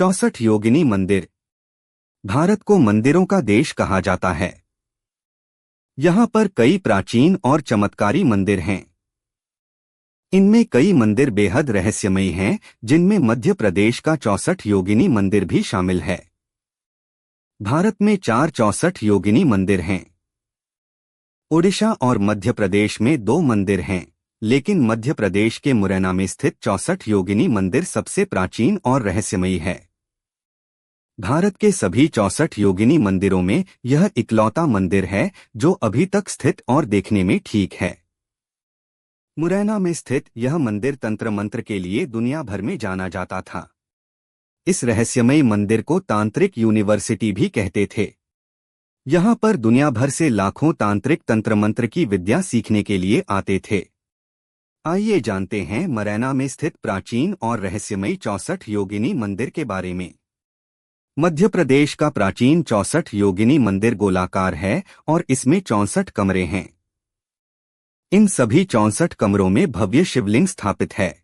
64 योगिनी मंदिर। भारत को मंदिरों का देश कहा जाता है। यहाँ पर कई प्राचीन और चमत्कारी मंदिर हैं। इनमें कई मंदिर बेहद रहस्यमयी हैं, जिनमें मध्य प्रदेश का 64 योगिनी मंदिर भी शामिल है। भारत में 64 योगिनी मंदिर हैं। ओडिशा और मध्य प्रदेश में 2 मंदिर हैं, लेकिन मध्य प्रदेश के मुरैना में स्थित 64 योगिनी मंदिर सबसे प्राचीन और रहस्यमयी है। भारत के सभी 64 योगिनी मंदिरों में यह इकलौता मंदिर है जो अभी तक स्थित और देखने में ठीक है। मुरैना में स्थित यह मंदिर तंत्र मंत्र के लिए दुनिया भर में जाना जाता था। इस रहस्यमयी मंदिर को तांत्रिक यूनिवर्सिटी भी कहते थे। यहाँ पर दुनिया भर से लाखों तांत्रिक तंत्र मंत्र की विद्या सीखने के लिए आते थे। आइए जानते हैं मुरैना में स्थित प्राचीन और रहस्यमयी 64 योगिनी मंदिर के बारे में। मध्य प्रदेश का प्राचीन 64 योगिनी मंदिर गोलाकार है और इसमें 64 कमरे हैं। इन सभी 64 कमरों में भव्य शिवलिंग स्थापित है।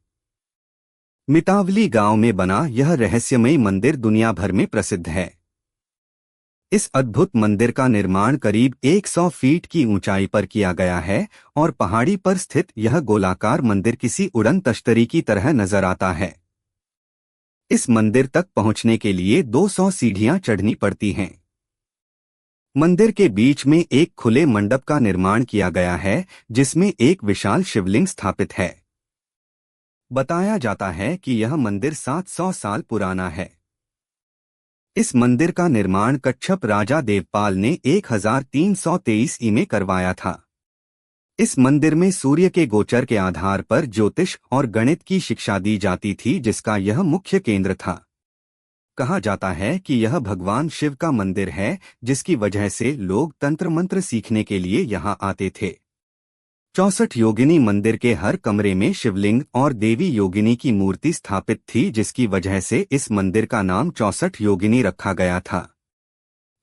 मितावली गांव में बना यह रहस्यमयी मंदिर दुनिया भर में प्रसिद्ध है। इस अद्भुत मंदिर का निर्माण करीब 100 फीट की ऊंचाई पर किया गया है और पहाड़ी पर स्थित यह गोलाकार मंदिर किसी उड़न तश्तरी की तरह नजर आता है। इस मंदिर तक पहुंचने के लिए 200 सीढ़ियां चढ़नी पड़ती हैं। मंदिर के बीच में एक खुले मंडप का निर्माण किया गया है, जिसमें एक विशाल शिवलिंग स्थापित है। बताया जाता है कि यह मंदिर 700 साल पुराना है। इस मंदिर का निर्माण कच्छप राजा देवपाल ने 1323 ईस्वी में करवाया था। इस मंदिर में सूर्य के गोचर के आधार पर ज्योतिष और गणित की शिक्षा दी जाती थी, जिसका यह मुख्य केंद्र था। कहा जाता है कि यह भगवान शिव का मंदिर है, जिसकी वजह से लोग तंत्र मंत्र सीखने के लिए यहाँ आते थे। 64 योगिनी मंदिर के हर कमरे में शिवलिंग और देवी योगिनी की मूर्ति स्थापित थी, जिसकी वजह से इस मंदिर का नाम 64 योगिनी रखा गया था।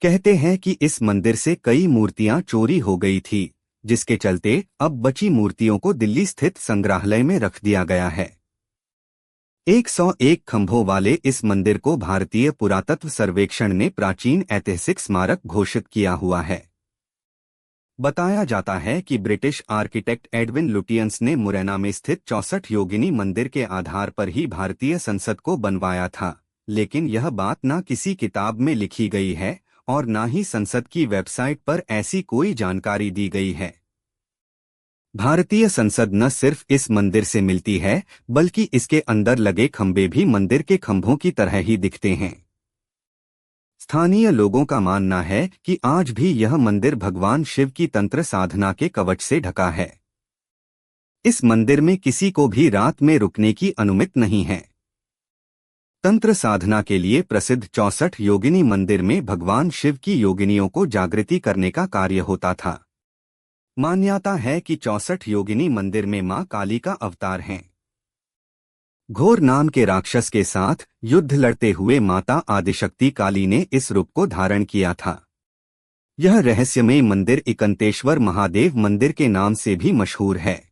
कहते हैं कि इस मंदिर से कई मूर्तियां चोरी हो गई थी, जिसके चलते अब बची मूर्तियों को दिल्ली स्थित संग्रहालय में रख दिया गया है। 101 खंभों वाले इस मंदिर को भारतीय पुरातत्व सर्वेक्षण ने प्राचीन ऐतिहासिक स्मारक घोषित किया हुआ है। बताया जाता है कि ब्रिटिश आर्किटेक्ट एडविन लुटियंस ने मुरैना में स्थित 64 योगिनी मंदिर के आधार पर ही भारतीय संसद को बनवाया था, लेकिन यह बात न किसी किताब में लिखी गई है और न ही संसद की वेबसाइट पर ऐसी कोई जानकारी दी गई है। भारतीय संसद न सिर्फ इस मंदिर से मिलती है, बल्कि इसके अंदर लगे खंभे भी मंदिर के खंभों की तरह ही दिखते हैं। स्थानीय लोगों का मानना है कि आज भी यह मंदिर भगवान शिव की तंत्र साधना के कवच से ढका है। इस मंदिर में किसी को भी रात में रुकने की अनुमति नहीं है। तंत्र साधना के लिए प्रसिद्ध 64 योगिनी मंदिर में भगवान शिव की योगिनियों को जागृति करने का कार्य होता था। मान्यता है कि 64 योगिनी मंदिर में मां काली का अवतार हैं। घोर नाम के राक्षस के साथ युद्ध लड़ते हुए माता आदिशक्ति काली ने इस रूप को धारण किया था। यह रहस्यमय मंदिर इकंतेश्वर महादेव मंदिर के नाम से भी मशहूर है।